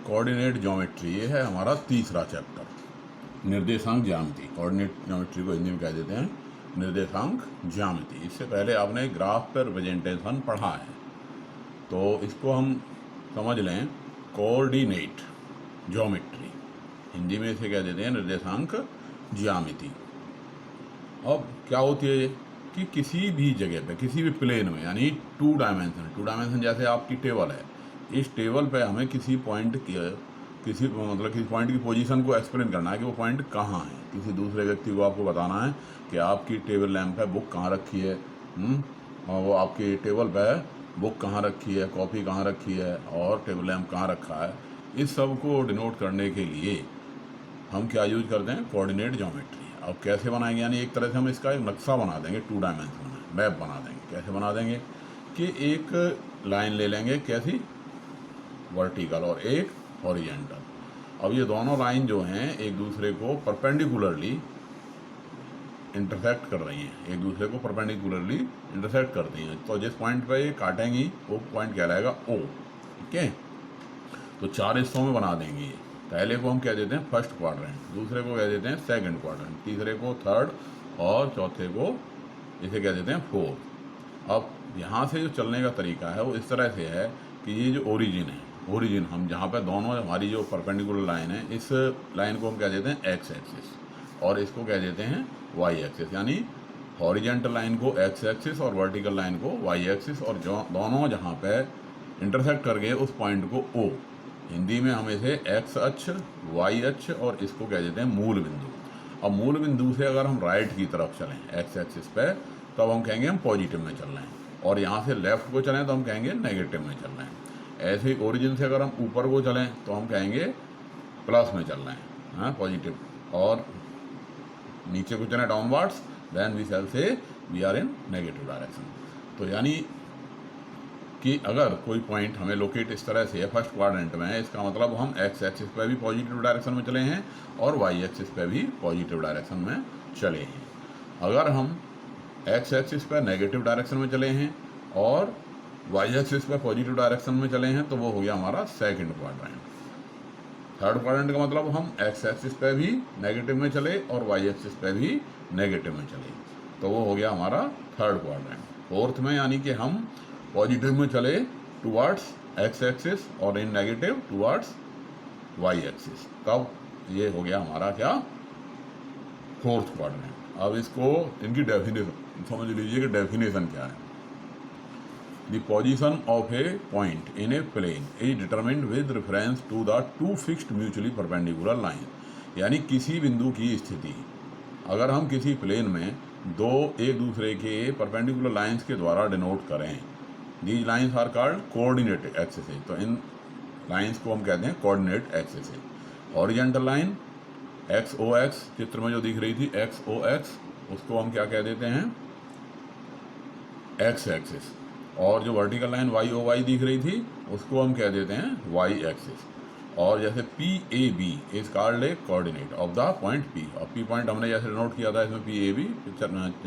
Coordinate geometry, ये है हमारा तीसरा चैप्टर, निर्देशांक ज्यामिति। कोऑर्डिनेट ज्योमेट्री को हिंदी में कह देते हैं निर्देशांक ज्यामिति। इससे पहले आपने ग्राफ पर रिप्रेजेंटेशन पढ़ा है, तो इसको हम समझ लें कोऑर्डिनेट ज्योमेट्री, हिंदी में इसे कह देते हैं निर्देशांक ज्यामिति। अब क्या होती है ये कि किसी भी जगह पे, किसी भी प्लेन में, यानी टू डायमेंशन जैसे आपकी टेबल है, इस टेबल पे हमें किसी पॉइंट किसी पॉइंट की पोजीशन को एक्सप्लेन करना है कि वो पॉइंट कहाँ है। किसी दूसरे व्यक्ति को आपको बताना है कि आपकी टेबल लैंप है, बुक कहाँ रखी है, और वो आपकी टेबल पे बुक कहाँ रखी है, कॉफ़ी कहाँ रखी है, और टेबल लैंप कहाँ रखा है। इस सब को डिनोट करने के लिए हम क्या यूज करते हैं, कोऑर्डिनेट ज्योमेट्री। अब कैसे बनाएंगे, यानी एक तरह से हम इसका एक नक्शा बना देंगे, टू डायमेंशन में मैप बना देंगे। कैसे बना देंगे कि एक लाइन ले लेंगे, कैसी, वर्टिकल, और एक हॉरिजेंटल। अब ये दोनों लाइन जो हैं एक दूसरे को परपेंडिकुलरली इंटरसेक्ट कर रही हैं, एक दूसरे को परपेंडिकुलरली इंटरसेक्ट करती हैं। तो जिस पॉइंट पे ये काटेंगी वो पॉइंट कहलाएगा ओ। ठीक है, तो 4 हिस्सों में बना देंगे ये। पहले को हम कह देते हैं फर्स्ट क्वाड्रेंट, दूसरे को कह देते हैं सेकंड क्वाड्रेंट, तीसरे को थर्ड, और चौथे को इसे कह देते हैं फोर्थ। अब यहाँ से जो चलने का तरीका है वो इस तरह से है कि ये जो ओरिजिन है, ओरिजिन हम जहाँ पे दोनों हमारी जो परपेंडिकुलर लाइन है, इस लाइन को हम कह देते हैं एक्स एक्सिस, और इसको कह देते हैं वाई एक्सिस। यानी हॉरिजेंटल लाइन को एक्स एक्सिस और वर्टिकल लाइन को वाई एक्सिस, और जो दोनों जहाँ पे इंटरसेक्ट कर गए उस पॉइंट को ओ। हिंदी में हम इसे एक्स अक्ष, वाई अक्ष, और इसको कह देते हैं मूल बिंदु। अब मूल बिंदु से अगर हम राइट की तरफ चलें एक्स एक्सिस पे, तो अब हम कहेंगे हम पॉजिटिव में चल रहे हैं, और यहाँ से लेफ्ट को चलें तो हम कहेंगे नेगेटिव में चल रहे हैं। ऐसे ही ओरिजिन से अगर हम ऊपर को चलें तो हम कहेंगे प्लस में चल रहे हैं, हाँ पॉजिटिव, और नीचे को चलें downwards, then we shall say we are in negative direction. तो यानी कि अगर कोई पॉइंट हमें लोकेट इस तरह से है फर्स्ट क्वाड्रेंट में है, इसका मतलब हम एक्स एक्सिस पे भी पॉजिटिव डायरेक्शन में चले हैं और वाई एक्सिस पे भी पॉजिटिव डायरेक्शन में चले हैं। अगर हम एक्स एक्सिस पे नेगेटिव डायरेक्शन में चले हैं और वाई एक्सिस पे पॉजिटिव डायरेक्शन में चले हैं, तो वो हो गया हमारा सेकंड क्वाड्रेंट। थर्ड क्वाड्रेंट का मतलब हम एक्स एक्सिस पे भी नेगेटिव में चले और वाई एक्सिस पे भी नेगेटिव में चले, तो वो हो गया हमारा थर्ड क्वाड्रेंट। फोर्थ में यानी कि हम पॉजिटिव में चले टुवर्ड्स एक्स एक्सिस और इन नेगेटिव टुवर्ड्स वाई एक्सिस, तब ये हो गया हमारा क्या, फोर्थ क्वाड्रेंट। अब इसको इनकी डेफिनेशन समझ लीजिए कि डेफिनेशन क्या है। The position of a point in a plane is determined with reference to the two fixed mutually perpendicular line. यानी किसी बिंदु की स्थिति अगर हम किसी प्लेन में दो एक दूसरे के परपेंडिकुलर लाइंस के द्वारा डिनोट करें, these lines are called coordinate axis. तो इन लाइंस को हम कहते हैं coordinate axis. Horizontal line X O X, चित्र में जो दिख रही थी एक्स ओ एक्स, उसको हम क्या कह देते हैं, एक्स एक्सिस। और जो vertical line Y O Y दिख रही थी उसको हम कह देते हैं वाई एक्सिस। और जैसे P A B is called a coordinate of the point P, और पी पॉइंट हमने जैसे नोट किया था इसमें पी ए बी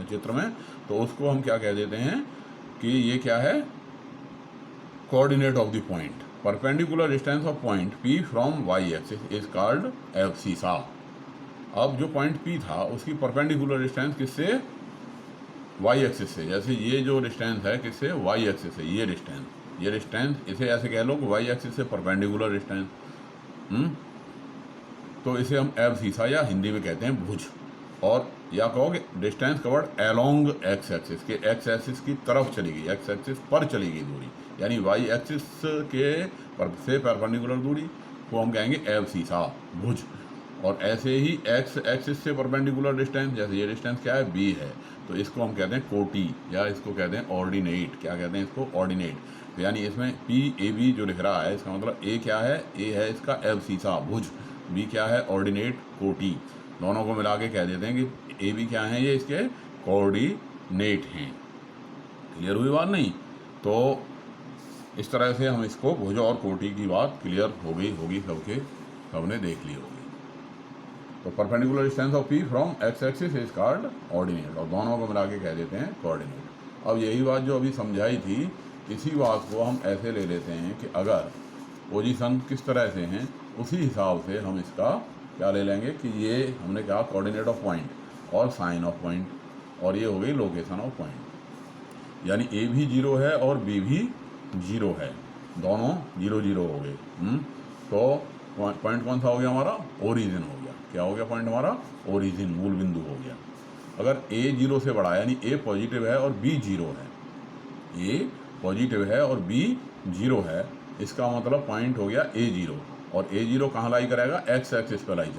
चित्र में, तो उसको हम क्या कह देते हैं कि ये क्या है, coordinate of the point. Perpendicular distance of point P from Y axis is called abscissa. अब जो पॉइंट पी था उसकी परपेंडिकुलर डिस्टेंस किससे, वाई एक्सिस से। जैसे ये जो डिस्टेंस है किससे, वाई एक्सिस से, ये डिस्टेंस इसे ऐसे कह लो कि वाई एक्सिस से परपेंडिकुलर डिस्टेंस, तो इसे हम एब्सिसा या हिंदी में कहते हैं भुज। और या कहोगे distance covered along X axis, के एक्स एक्सिस की तरफ चली गई, एक्स एक्सिस पर चली गई दूरी, यानी वाई एक्सिस के से परपेंडिकुलर दूरी को हम कहेंगे एब्सिसा, भुज। और ऐसे ही एक्स एक्सिस से परपेंडिकुलर डिस्टेंस, जैसे ये डिस्टेंस क्या है, बी है, तो इसको हम कहते हैं कोटी, या इसको कहते हैं ऑर्डिनेट। क्या कहते हैं इसको, ऑर्डिनेट। तो यानी इसमें पी ए बी जो लिख रहा है, इसका मतलब ए क्या है, ए है इसका एब्सिसा भुज, बी क्या है ऑर्डिनेट कोटी। दोनों को मिला के कह देते हैं कि ए बी क्या है, ये इसके कोऑर्डिनेट हैं। क्लियर हुई बात नहीं? तो इस तरह से हम इसको भुज और कोटि की बात क्लियर हो गई होगी, सबने देख ली होगी। तो perpendicular distance of P from x axis is called ordinate, और दोनों को मिला के कह देते हैं कोऑर्डिनेट। अब यही बात जो अभी समझाई थी, इसी बात को हम ऐसे ले लेते हैं कि अगर पोजीशन किस तरह से हैं उसी हिसाब से हम इसका क्या ले लेंगे कि ये हमने कहा कोऑर्डिनेट ऑफ पॉइंट और साइन ऑफ पॉइंट, और ये हो गई लोकेशन ऑफ पॉइंट। यानी ए भी 0 है और बी भी 0 है, दोनों 0 0 हो गए। तो पॉइंट कौन सा हो गया हमारा? ओरिजिन हो गया। क्या हो गया पॉइंट हमारा? ओरिजिन, मूल बिंदु हो गया। अगर ए 0 से बड़ा है यानी ए पॉजिटिव है और बी 0 है, ए पॉजिटिव है और बी 0 है, इसका मतलब पॉइंट हो गया ए 0, और ए 0 कहाँ लाई करेगा? एक्स एक्सिस पर लाई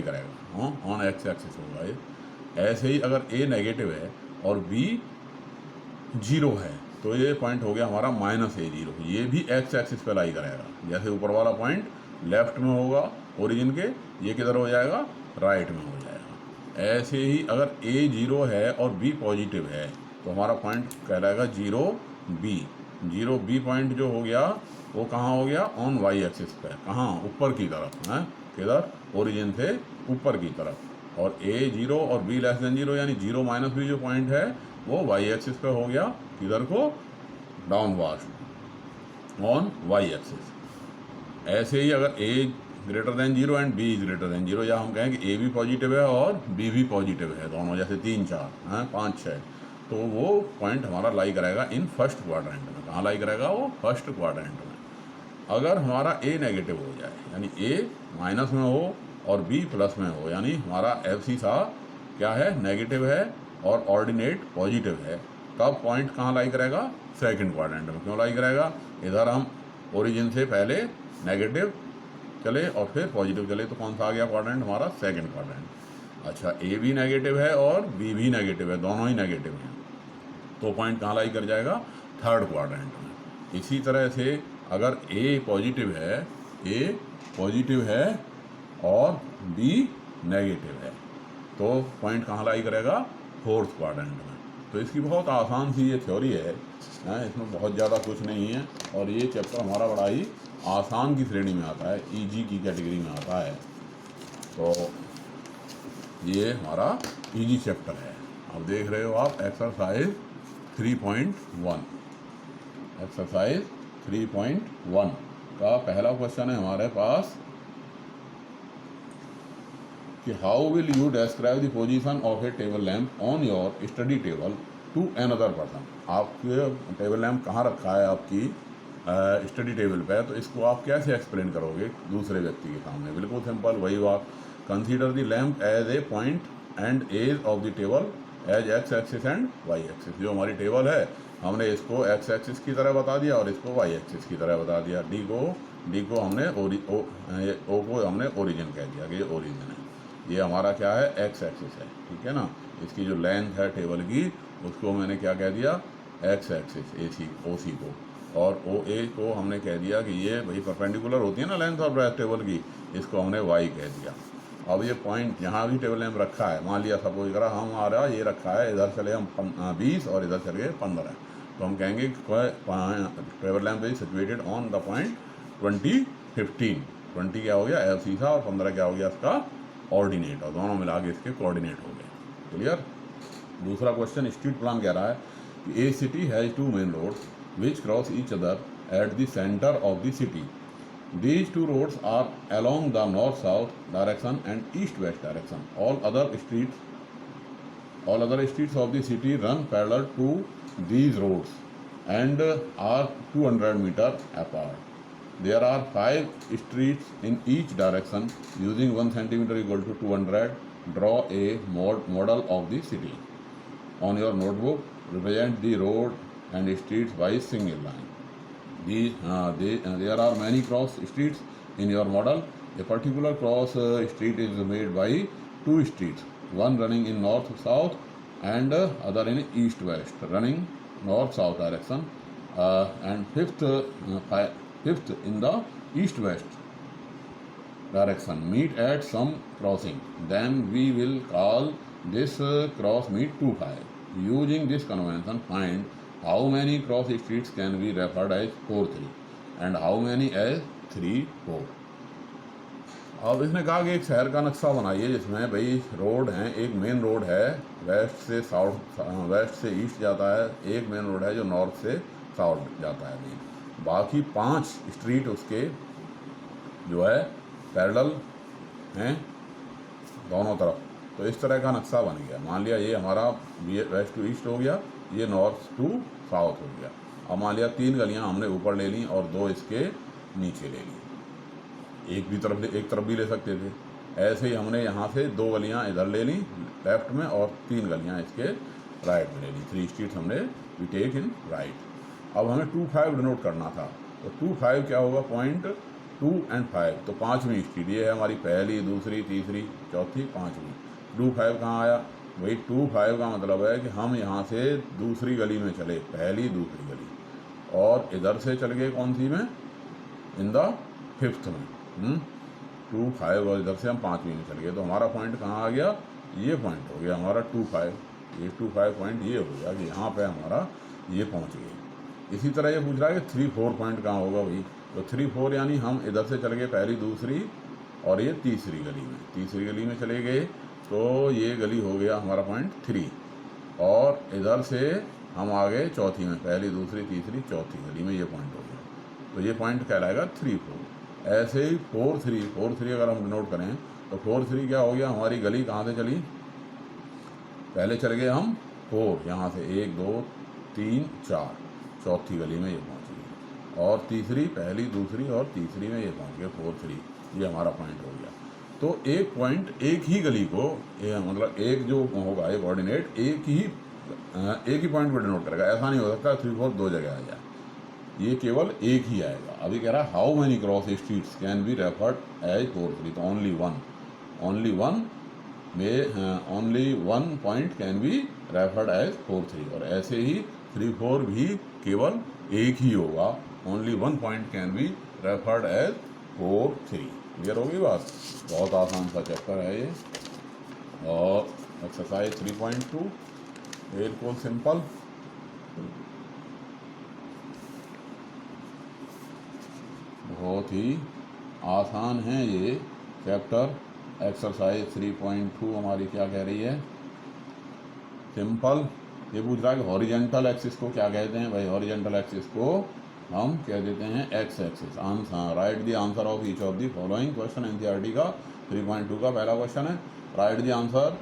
करेगा, हाँ, ऑन एक्स एक्सिस होगा ये। ऐसे ही अगर ए नेगेटिव है और बी 0 है तो ये पॉइंट हो गया हमारा -A0, ये भी एक्स एक्सिस पे लाई करेगा। जैसे ऊपर वाला पॉइंट लेफ्ट में होगा ओरिजिन के, ये किधर हो जाएगा? राइट में हो जाएगा। ऐसे ही अगर A 0 है और B पॉजिटिव है तो हमारा पॉइंट कहलाएगा 0B। 0B पॉइंट जो हो गया वो कहाँ हो गया? ऑन वाई एक्सिस पे, कहाँ? ऊपर की तरफ, हैं, किधर? ओरिजिन से ऊपर की तरफ। और A 0 और B <0 यानी 0 - B जो पॉइंट है वो वाई एक्सिस पे हो गया, किधर को? Downward, on Y axis. ऐसे ही अगर A > 0 एंड B > 0, या हम कहें कि A भी पॉजिटिव है और B भी पॉजिटिव है, दोनों, जैसे 3 4 हैं, 5 6, तो वो पॉइंट हमारा लाई करेगा इन फर्स्ट क्वाड्रेंट में। कहाँ लाई करेगा वो? फर्स्ट क्वाड्रेंट में। अगर हमारा A नेगेटिव हो जाए यानी A माइनस में हो और B प्लस में हो, यानी हमारा FC सा क्या है? नेगेटिव है और ऑर्डिनेट पॉजिटिव है, तब पॉइंट कहाँ लाई करेगा? सेकंड क्वाड्रेंट में। क्यों लाई करेगा? इधर हम ओरिजिन से पहले नेगेटिव चले और फिर पॉजिटिव चले, तो कौन सा आ गया क्वाड्रेंट हमारा? Second quadrant. अच्छा, ए भी नेगेटिव है और बी भी नेगेटिव है, दोनों ही नेगेटिव हैं, तो पॉइंट कहाँ लाई कर जाएगा? थर्ड क्वाड्रेंट में। इसी तरह से अगर ए पॉजिटिव है और बी नेगेटिव है तो पॉइंट कहाँ लाई करेगा? फोर्थ क्वाड्रेंट में। तो इसकी बहुत आसान सी ये थ्योरी है, इसमें बहुत ज़्यादा कुछ नहीं है, और ये चैप्टर हमारा बड़ा ही आसान की श्रेणी में आता है, इजी की कैटेगरी में आता है। तो ये हमारा इजी चैप्टर है। अब देख रहे हो आप एक्सरसाइज 3.1। एक्सरसाइज 3.1 का पहला क्वेश्चन है हमारे पास कि how will you describe the position of a table lamp on your study table to another person. आपके टेबल लैम्प कहाँ रखा है आपकी स्टडी टेबल पे, तो इसको आप कैसे एक्सप्लेन करोगे दूसरे व्यक्ति के सामने? बिल्कुल सिंपल, वही बात। Consider the lamp as a point and edge of the table as X axis and Y axis. जो हमारी टेबल है हमने इसको एक्स एक्सिस की तरह बता दिया और इसको वाई एक्सिस की तरह बता दिया। डी को हमने ओ को हमने ओरिजिन कह दिया कि ये ओरिजिन है। ये हमारा क्या है? एक्स एक्सिस है, ठीक है ना। इसकी जो लेंथ है टेबल की उसको मैंने क्या कह दिया? एक्स एक्सिस, OC को, और OA को हमने कह दिया कि ये भाई परपेंडिकुलर होती है ना लेंथ और ब्रेथ टेबल की, इसको हमने वाई कह दिया। अब ये पॉइंट जहाँ भी टेबल लैम्प रखा है, मान लिया सपोज करा हमारा ये रखा है, इधर चले हम 20 और इधर चले 15, तो हम कहेंगे table lamp is situated on the point 20 15। 20 क्या हो गया? FC सा, और 15 क्या हो गया? इसका ऑर्डिनेट, और दोनों मिला के इसके कोऑर्डिनेट हो गए। क्लियर। दूसरा क्वेश्चन स्ट्रीट प्लान कह रहा है कि A city has 2 main roads which cross each other at the center of the city. These 2 roads are along the north-south direction and east-west direction. All other streets of the city run parallel to these roads and are 200 meters apart. There are 5 streets in each direction. Using 1 centimeter equal to 200, draw a model of the city. On your notebook, represent the road and streets by single line. There are many cross streets in your model. A particular cross street is made by 2 streets, one running in north-south and other in east-west, running north-south direction, and fifth in the east-west direction meet at some crossing. Then we will call this cross meet 25. Using this convention, find how many cross streets can be referred as 4 3 and how many as 3 4. अब इसने कहा कि एक शहर का नक्शा बनाइए जिसमें भाई रोड हैं, एक मेन रोड है वेस्ट से ईस्ट जाता है, एक मेन रोड है जो नॉर्थ से साउथ जाता है मेन, बाकी 5 स्ट्रीट उसके जो है पैरेलल हैं दोनों तरफ। तो इस तरह का नक्शा बन गया। मान लिया ये हमारा वेस्ट टू ईस्ट हो गया, ये नॉर्थ टू साउथ हो गया। अब मान लिया 3 गलियां हमने ऊपर ले ली और 2 इसके नीचे ले ली। एक तरफ भी ले सकते थे। ऐसे ही हमने यहाँ से 2 गलियां इधर ले ली लेफ्ट में और 3 गलियां इसके राइट में ले ली। 3 स्ट्रीट्स हमने वी टेक इन राइट। अब हमें 2, 5 डिनोट करना था। तो 2, 5 क्या होगा, पॉइंट 2 एंड 5। तो 5वीं स्ट्रीट ये है हमारी, पहली, दूसरी, तीसरी, चौथी, 5वीं। 2, 5 कहाँ आया भाई? 2, 5 का मतलब है कि हम यहाँ से दूसरी गली में चले, पहली दूसरी गली, और इधर से चल गए कौन सी में, इन द 5th में। 2, 5 और इधर से हम 5वीं में चल गए। तो हमारा पॉइंट कहाँ आ गया, ये पॉइंट हो गया हमारा 2, 5। ये 2, 5 पॉइंट ये हो गया कि यहाँ पे हमारा ये पहुँच गए। इसी तरह ये पूछ रहा है कि 3, 4 पॉइंट कहाँ होगा भाई? तो 3, 4 यानी हम इधर से चल गए पहली, दूसरी और ये तीसरी गली में। तीसरी गली में चले गए तो ये गली हो गया हमारा पॉइंट 3, और इधर से हम आ गए चौथी में, पहली, दूसरी, तीसरी, चौथी गली में ये पॉइंट हो गया। तो ये पॉइंट कहलाएगा 3, 4। ऐसे ही 4, 3 अगर हम नोट करें तो 4, 3 क्या हो गया, हमारी गली कहाँ से चली, पहले चल गए हम 4, यहाँ से 1, 2, 3, 4, चौथी गली में ये पहुँच गए, और तीसरी, पहली, दूसरी और तीसरी में ये पहुँच गए 4, 3। ये हमारा पॉइंट हो गया। तो एक पॉइंट एक ही गली को, मतलब एक जो होगा ये कोऑर्डिनेट एक ही पॉइंट पर डिनोट करेगा। ऐसा नहीं हो सकता 3, 4 दो जगह आ जाए, ये केवल एक ही आएगा। अभी कह रहा है how many cross streets can be referred as 4, 3। तो only one point can be referred as 4, 3। और ऐसे ही 3, 4 भी केवल एक ही होगा, only one point can be referred as 4, 3। Clear होगी बात? बहुत आसान सा चैप्टर है ये। और एक्सरसाइज 3.2 बिल्कुल सिंपल। बहुत ही आसान है ये चैप्टर। एक्सरसाइज 3.2 हमारी क्या कह रही है, सिंपल। ये पूछ रहा है कि हॉरिजेंटल एक्सिस को क्या कहते हैं भाई? हॉरिजेंटल एक्सिस को हम कह देते हैं X axis. Answer, write the answer of each of the following. Question NCERT का 3.2 का पहला क्वेश्चन है, write the answer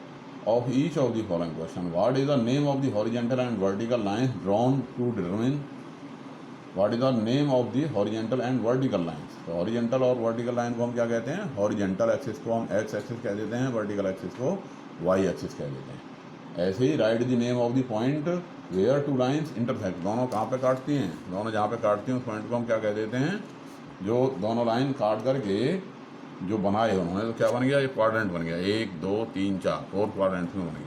of each of the following question. What is the name of the horizontal and vertical lines drawn to determine, what is the name of the horizontal and vertical lines? तो horizontal और vertical line को हम क्या कहते हैं? Horizontal axis को हम x axis कह देते हैं, वर्टिकल एक्सिस को वाई एक्सिस कह देते हैं। ऐसे ही write the name of the point where two lines intersect. दोनों कहाँ पे काटती हैं? दोनों जहाँ पे काटती हैं उस पॉइंट को हम क्या कह देते हैं? जो दोनों लाइन काट करके जो बनाए उन्होंने, तो क्या बन गया? ये क्वाड्रेंट बन गया। 1, 2, 3, 4 4 क्वाड्रेंट्स में बन गए।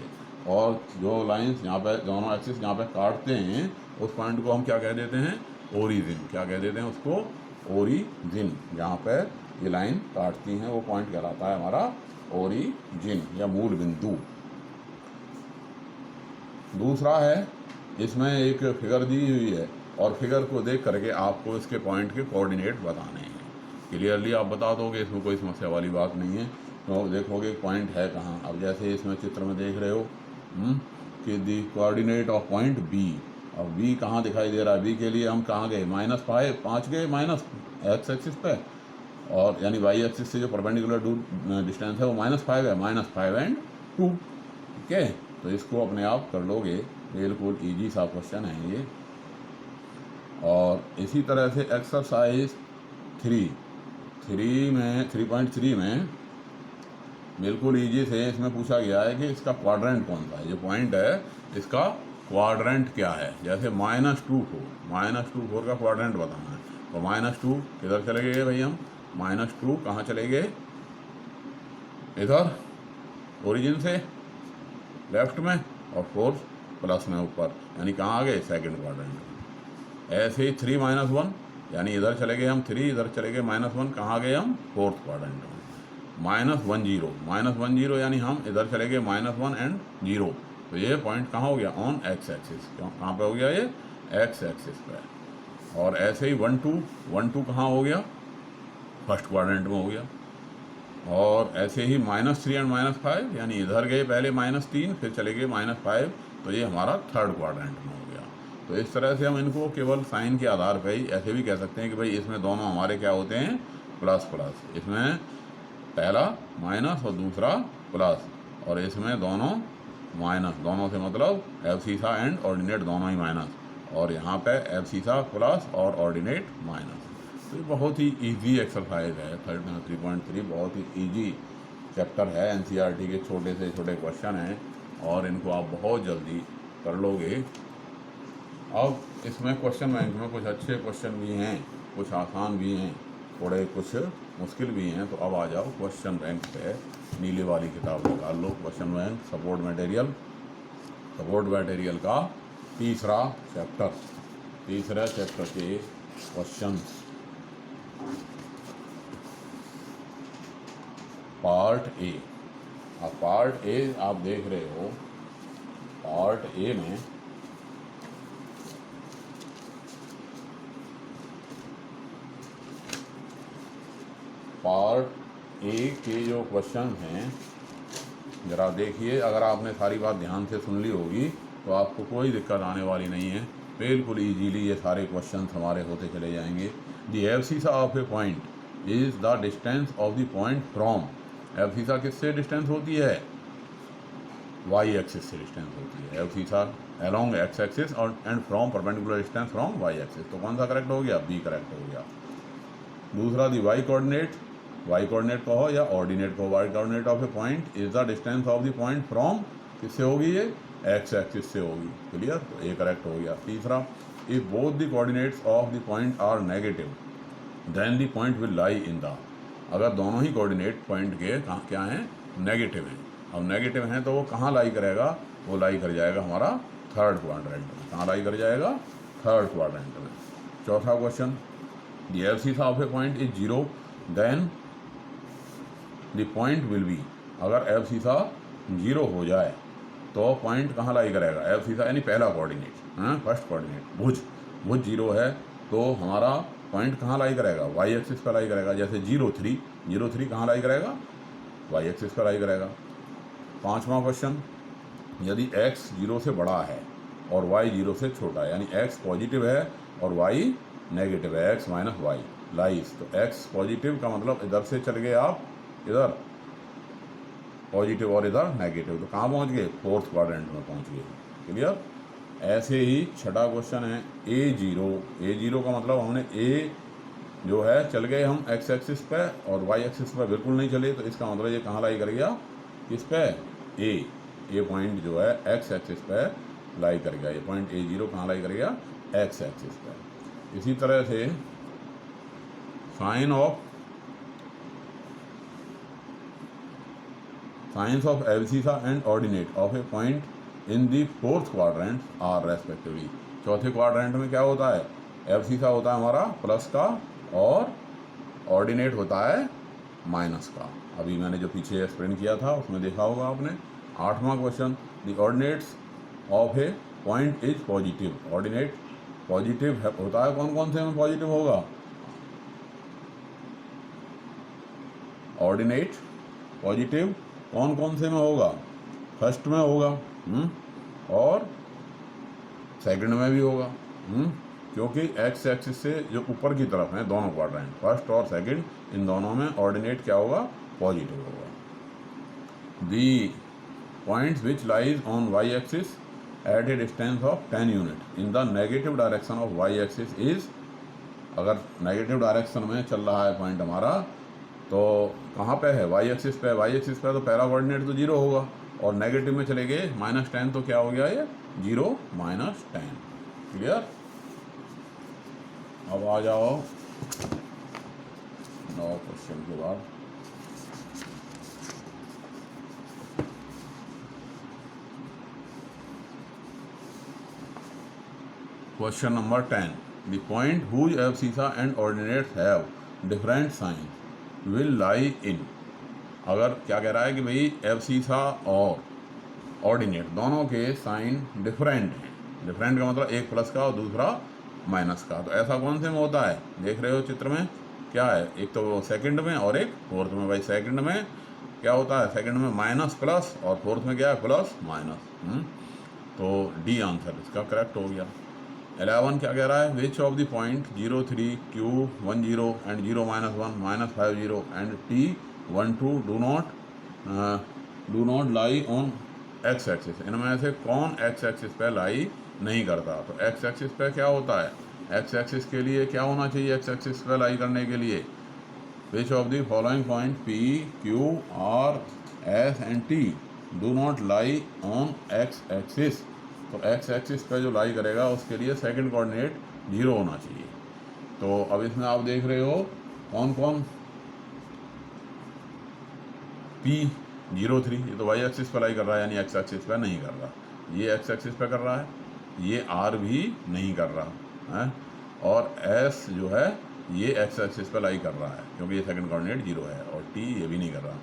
और जो लाइन्स यहाँ पे दोनों एक्सिस जहाँ पे काटते हैं उस पॉइंट को हम क्या कह देते हैं? ओरिजिन। क्या कह देते हैं उसको? ओरिजिन। जहाँ पे ये लाइन काटती हैं वो पॉइंट कहलाता है हमारा ओरिजिन या मूल बिंदु। दूसरा है, इसमें एक फिगर दी हुई है और फिगर को देख करके आपको इसके पॉइंट के कोऑर्डिनेट बताने हैं। क्लियरली आप बता दोगे, इसमें कोई समस्या वाली बात नहीं है। तो देखोगे पॉइंट है कहाँ। अब जैसे इसमें चित्र में देख रहे हो कि the coordinate of point B. अब बी कहाँ दिखाई दे रहा है? बी के लिए हम कहाँ गए? -5 गए माइनस एक्स एक्सिस पे, और यानी वाई एक्सिस से जो परपेंडिकुलर डिस्टेंस है वो -5 है, -5 एंड 2। ठीक है, तो इसको अपने आप कर लोगे, बिल्कुल इजी सा क्वेश्चन है ये। और इसी तरह से एक्सरसाइज 3.3 में बिल्कुल इजी से इसमें पूछा गया है कि इसका क्वाड्रेंट कौन सा है। जो पॉइंट है इसका क्वाड्रेंट क्या है? जैसे -2, 4 का क्वाड्रेंट बताना है। तो -2 किधर चले गए भाई हम? -2 कहाँ चले गए? इधर ओरिजिन से लेफ्ट में, और 4 प्लस में ऊपर, यानी कहाँ आ गए? सेकंड क्वाड्रेंट में। ऐसे ही 3 - 1 यानी इधर चले गए हम 3, इधर चले गए -1, कहाँ गए हम? 4th क्वाड्रेंट में। -10 यानी हम इधर चले गए -1 एंड 0। तो ये पॉइंट कहाँ हो गया? On x axis. कहाँ पे हो गया ये? एक्स एक्सिस पे। और ऐसे ही 1, 2 कहाँ हो गया? फर्स्ट क्वाड्रेंट में हो गया। और ऐसे ही -3 एंड -5 यानी इधर गए पहले -3 फिर चले गए -5, तो ये हमारा थर्ड क्वाड्रेंट में हो गया। तो इस तरह से हम इनको केवल साइन के आधार पर ही ऐसे भी कह सकते हैं कि भाई इसमें दोनों हमारे क्या होते हैं, प्लस प्लस, इसमें पहला माइनस और दूसरा प्लस, और इसमें दोनों माइनस, दोनों से मतलब एब्सिसा एंड ऑर्डिनेट दोनों ही माइनस, और यहाँ पे एब्सिसा प्लस और ऑर्डिनेट माइनस। तो ये बहुत ही इजी एक्सरसाइज है 3.3, बहुत ही इजी चैप्टर है, एनसीईआरटी के छोटे से छोटे क्वेश्चन हैं और इनको आप बहुत जल्दी कर लोगे। अब इसमें क्वेश्चन बैंक में कुछ अच्छे क्वेश्चन भी हैं, कुछ आसान भी हैं, थोड़े कुछ मुश्किल भी हैं। तो अब आ जाओ क्वेश्चन बैंक पे, नीले वाली किताब निकाल लो, क्वेश्चन बैंक सपोर्ट मटेरियल का तीसरा चैप्टर, तीसरे चैप्टर के क्वेश्चन, पार्ट ए। अब पार्ट ए आप देख रहे हो, पार्ट ए में पार्ट ए के जो क्वेश्चन हैं ज़रा देखिए, अगर आपने सारी बात ध्यान से सुन ली होगी तो आपको कोई दिक्कत आने वाली नहीं है, बिल्कुल इजीली ये सारे क्वेश्चन हमारे होते चले जाएंगे। The abscissa of a point is the distance of the point from, abscissa किससे डिस्टेंस होती है, वाई एक्सिस से डिस्टेंस होती है, एब्सिसा अलोंग एक्स एक्सिस और and from perpendicular distance from Y axis. तो कौन सा करेक्ट हो गया, बी करेक्ट हो गया। दूसरा दी वाई कोऑर्डिनेट कहो या ऑर्डिनेट कहो, Y coordinate of a point is the distance of the point from, किससे होगी ये, एक्स एक्सिस से होगी, क्लियर, तो ए करेक्ट हो गया। तीसरा, if both the coordinates of the point are negative then the point will lie in the, अगर दोनों ही कोऑर्डिनेट पॉइंट के कहाँ क्या हैं, नेगेटिव हैं। अब नेगेटिव हैं तो वो कहाँ लाई करेगा, वो लाई कर जाएगा हमारा थर्ड क्वाड्रेंट में, कहाँ लाई कर जाएगा, थर्ड क्वाड्रेंट में। चौथा question, the abscissa of a point is 0 then the point will be, अगर एब्सिसा 0 हो जाए तो पॉइंट कहाँ लाई करेगा, एब्सिसा यानी पहला कोऑर्डिनेट, फर्स्ट कोऑर्डिनेट भुज 0 है तो हमारा पॉइंट कहाँ लाई करेगा, वाई एक्सिस पर लाई करेगा। जैसे 0 3 कहाँ लाई करेगा, वाई एक्सिस पर लाई करेगा। पांचवा क्वेश्चन, यदि x 0 से बड़ा है और y 0 से छोटा है, यानी x पॉजिटिव है और y नेगेटिव है, x माइनस वाई लाइज, तो x पॉजिटिव का मतलब इधर से चल गए आप, इधर पॉजिटिव और इधर नेगेटिव, तो कहाँ पहुँच गए, फोर्थ क्वाड्रेंट में पहुँच गए, क्लियर। ऐसे ही छठा क्वेश्चन है, a 0 का मतलब हमने a जो है चल गए हम x एक्सिस पे और y एक्सिस पे बिल्कुल नहीं चले, तो इसका मतलब ये कहाँ लाई कर गया, किस पे, ए पॉइंट जो है x एक्सिस पे लाई कर गया, ये पॉइंट a 0 कहाँ लाई कर गया, x एक्सिस पे। इसी तरह से signs of abscissa and ordinate of a point in the fourth quadrant are respectively, चौथे क्वाड्रेंट में क्या होता है, एब्सिसा होता है हमारा प्लस का और ऑर्डिनेट होता है माइनस का। अभी मैंने जो पीछे एक्सप्लेन किया था उसमें देखा होगा आपने। आठवां question, the ordinates of a point is positive, ordinate positive होता है, कौन कौन से में पॉजिटिव होगा, ऑर्डिनेट पॉजिटिव कौन कौन से में होगा, फर्स्ट में होगा और सेकंड में भी होगा, क्योंकि एक्स एक्सिस से जो ऊपर की तरफ है दोनों क्वाड्रेंट, फर्स्ट और सेकंड, इन दोनों में ऑर्डिनेट क्या होगा, पॉजिटिव होगा। The points which lies on Y axis at a distance of 10 unit in the negative direction of Y axis is, अगर नेगेटिव डायरेक्शन में चल रहा है पॉइंट हमारा तो कहाँ पे है, वाई एक्सिस पे, वाई एक्सिस पे तो पहला कोऑर्डिनेट तो 0 होगा और नेगेटिव में चले गए -10, तो क्या हो गया ये 0 -10, क्लियर। अब आ जाओ 9 क्वेश्चन के बाद, question number 10, the point whose abscissa and ordinates have different sign will lie in, अगर क्या कह रहा है कि भाई एब्सिसा और ऑर्डिनेट दोनों के साइन डिफरेंट हैं, डिफरेंट का मतलब एक प्लस का और दूसरा माइनस का, तो ऐसा कौन से में होता है, देख रहे हो चित्र में क्या है, एक तो सेकंड में और एक फोर्थ में। भाई सेकंड में क्या होता है, सेकंड में माइनस प्लस और फोर्थ में क्या है, प्लस माइनस, तो डी आंसर इसका करेक्ट हो गया। 11 क्या कह रहा है, विच of the point 0 3 Q 1 0 and 0 -1 -5 0 and T 1 2 do not lie on x axis, इनमें से कौन एक्स एक्सिस पे लाई नहीं करता। तो एक्स एक्सिस पे क्या होता है, एक्स एक्सिस के लिए क्या होना चाहिए, एक्स एक्सिस पे लाई करने के लिए विच of the following point P Q R S and T do not lie on x axis. तो एक्स एक्सिस पे जो लाई करेगा उसके लिए सेकंड कोऑर्डिनेट 0 होना चाहिए। तो अब इसमें आप देख रहे हो कौन कौन, P03 ये तो वाई एक्सिस पर लाई कर रहा है, यानी एक्स एक्सिस पर नहीं कर रहा। ये एक्स एक्सिस पर कर रहा है, ये R भी नहीं कर रहा है, और S जो है ये एक्स एक्सिस पर लाई कर रहा है क्योंकि ये सेकंड कोऑर्डिनेट 0 है, और T ये भी नहीं कर रहा।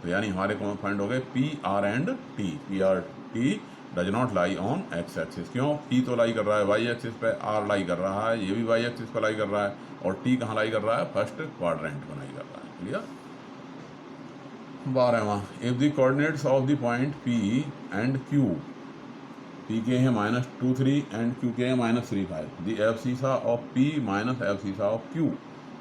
तो यानी हमारे कौन पॉइंट हो गए P R and T। P R T does not lie on x axis. क्यों, P तो लाई कर रहा है वाई एक्सिस पे, R लाई कर रहा है, ये भी वाई एक्सिस पर लाई कर रहा है, और T कहाँ लाई कर रहा है, फर्स्ट क्वाड्रेंट में लाई कर रहा है। क्लियर। 12वां, if the coordinates of the point P and Q, P के हैं -2 3 एंड Q के हैं -3 5, the abscissa of P minus abscissa of Q।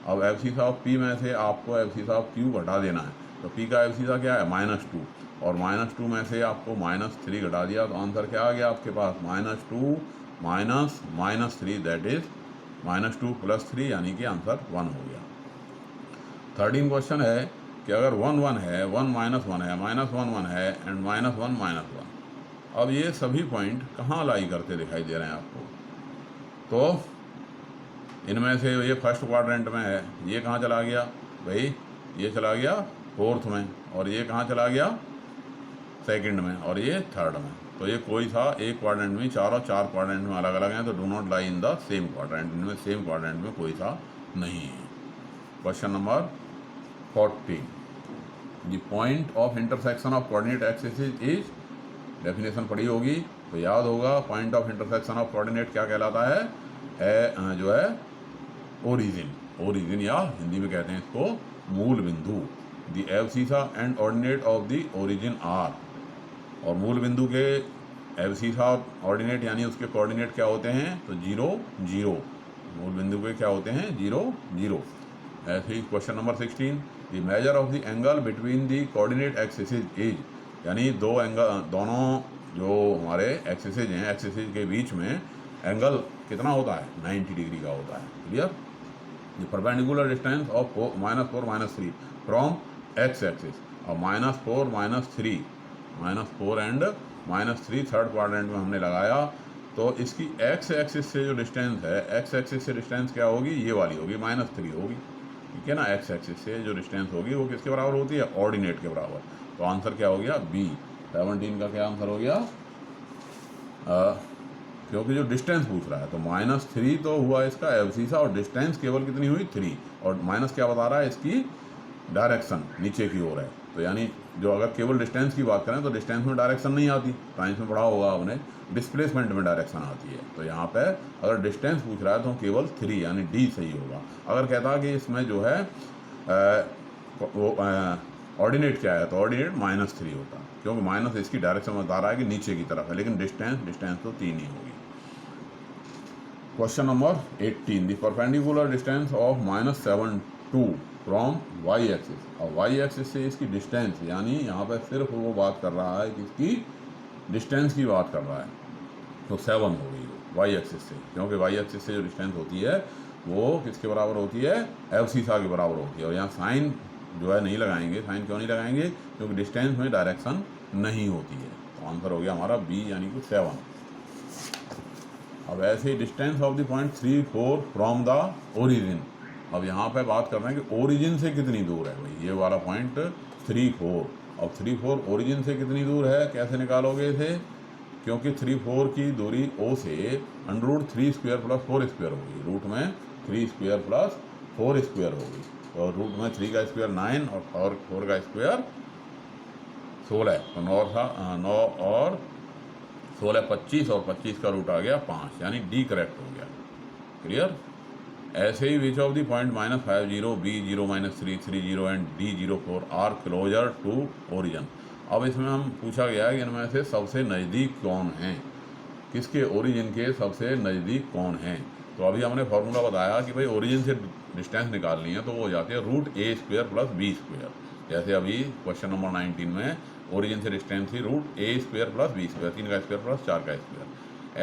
अब एब्सिसा ऑफ P में से आपको एब्सिसा ऑफ Q घटा देना है, तो P का एब्सिसा क्या है -2, और -2 में से आपको -3 घटा दिया, तो आंसर क्या आ गया आपके पास, -2 -3 दैट इज -2 + 3, यानी कि आंसर 1 हो गया। 13 क्वेश्चन है कि अगर 1 1 है, 1 -1 है, -1 1 है एंड -1 -1, अब ये सभी पॉइंट कहाँ लाई करते दिखाई दे रहे हैं आपको। तो इनमें से ये फर्स्ट क्वाड्रेंट में है, ये कहाँ चला गया भाई, ये चला गया फोर्थ में, और ये कहाँ चला गया सेकंड में, और ये थर्ड में। तो ये कोई सा एक क्वाड्रेंट में, चार क्वाड्रेंट में अलग अलग हैं, तो do not lie in the same quadrant, इनमें सेम क्वाड्रेंट में कोई सा नहीं है। Question number 40, the point of intersection of coordinate axis is, definition पढ़ी होगी तो याद होगा, point of intersection of coordinate क्या कहलाता है, जो है ओरिजिन, ओरिजिन या हिंदी में कहते हैं इसको मूल बिंदु। The abscissa and ordinate of the origin are, और मूल बिंदु के एब्सिसा ऑर्डिनेट यानी उसके कोऑर्डिनेट क्या होते हैं, तो 0 0, मूल बिंदु के क्या होते हैं 0 0। ऐसे ही question number 16, the measure of the angle between the coordinate axis is, यानी दो एंगल, दोनों जो हमारे एक्सिसेज हैं, एक्सिसेज के बीच में एंगल कितना होता है, 90 डिग्री का होता है। Clear. The perpendicular distance of -4 -3 from x axis, और -4 -3, -4 एंड -3 थर्ड क्वाड्रेंट में हमने लगाया, तो इसकी एक्स एक्सिस से जो डिस्टेंस है, एक्स एक्सिस से डिस्टेंस क्या होगी, ये वाली होगी, -3 होगी, ठीक है ना। एक्स एक्सिस से जो डिस्टेंस होगी वो किसके बराबर होती है, ऑर्डिनेट के बराबर। तो आंसर क्या हो गया, बी। 17 का क्या आंसर हो गया, क्योंकि जो डिस्टेंस पूछ रहा है, तो -3 तो हुआ इसका एब्सिसा, और डिस्टेंस केवल कितनी हुई 3, और माइनस क्या बता रहा है, इसकी डायरेक्शन नीचे की ओर है। तो यानी जो अगर केवल डिस्टेंस की बात करें तो डिस्टेंस में डायरेक्शन नहीं आती, साइंस में पढ़ा होगा आपने, डिस्प्लेसमेंट में डायरेक्शन आती है। तो यहाँ पे अगर डिस्टेंस पूछ रहा है तो केवल 3 यानी डी सही होगा। अगर कहता कि इसमें जो है वो ऑर्डिनेट क्या है, तो ऑर्डिनेट -3 होता, क्योंकि माइनस इसकी डायरेक्शन बता रहा है कि नीचे की तरफ है, लेकिन डिस्टेंस तो 3 ही होगी। Question number 18, the perpendicular distance of -7 2 from Y axis, और वाई एक्सिस से इसकी डिस्टेंस, यानी यहाँ पर सिर्फ वो बात कर रहा है कि इसकी डिस्टेंस की बात कर रहा है, तो 7 हो गई वाई एक्सिस से, क्योंकि वाई एक्सिस से जो डिस्टेंस होती है वो किसके बराबर होती है, एब्सिसा के बराबर होती है। और यहाँ साइन जो है नहीं लगाएंगे, साइन क्यों नहीं लगाएंगे, क्योंकि डिस्टेंस में डायरेक्शन नहीं होती है। तो आंसर हो गया हमारा बी, यानी कि 7। अब ऐसे ही distance of the point 3 4 from the origin, अब यहाँ पे बात कर रहे हैं कि ओरिजिन से कितनी दूर है भाई, ये वाला पॉइंट 3 4, अब 3 4 ओरिजिन से कितनी दूर है, कैसे निकालोगे इसे, क्योंकि 3 4 की दूरी O से √3² + 4² होगी, रूट में 3² + 4² होगी, तो रूट में 3 का स्क्वायर 9 और 4 का स्क्वायर 16, तो 9 और 16 25, और 25 का रूट आ गया 5, यानी डी करेक्ट हो गया। क्लियर। ऐसे ही which of the point -5 0 B 0 -3 3 0 and D 0 4 are closer to origin. अब इसमें हम पूछा गया है कि इनमें से सबसे नज़दीक कौन है, किसके, ओरिजिन के सबसे नज़दीक कौन है। तो अभी हमने फॉर्मूला बताया कि भाई ओरिजिन से डिस्टेंस निकालनी है तो वो हो जाती है √a² + b²। जैसे अभी क्वेश्चन नंबर 19 में ओरिजिन से डिस्टेंस थी √a² + b², 3 का स्क्वायर प्लस 4 का स्क्वायर।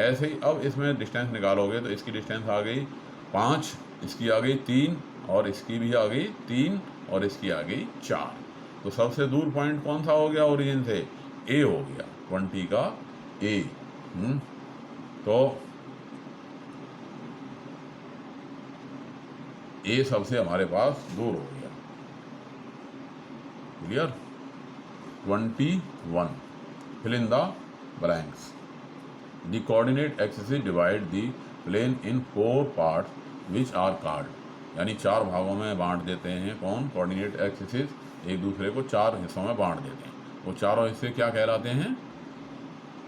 ऐसे ही अब इसमें डिस्टेंस निकालोगे तो इसकी डिस्टेंस आ गई 5, इसकी आ गई 3, और इसकी भी आ गई 3, और इसकी आ गई 4। तो सबसे दूर पॉइंट कौन सा हो गया ओरिजिन से, ए हो गया, 20 का ए। तो ए सबसे हमारे पास दूर हो गया। Clear. 21, fill in the blanks. The coordinate axis divide the plane in 4 parts which are called. यानी 4 भागों में बांट देते हैं कौन, कोऑर्डिनेट एक्सिस एक दूसरे को 4 हिस्सों में बांट देते हैं। वो चारों हिस्से क्या कहलाते हैं,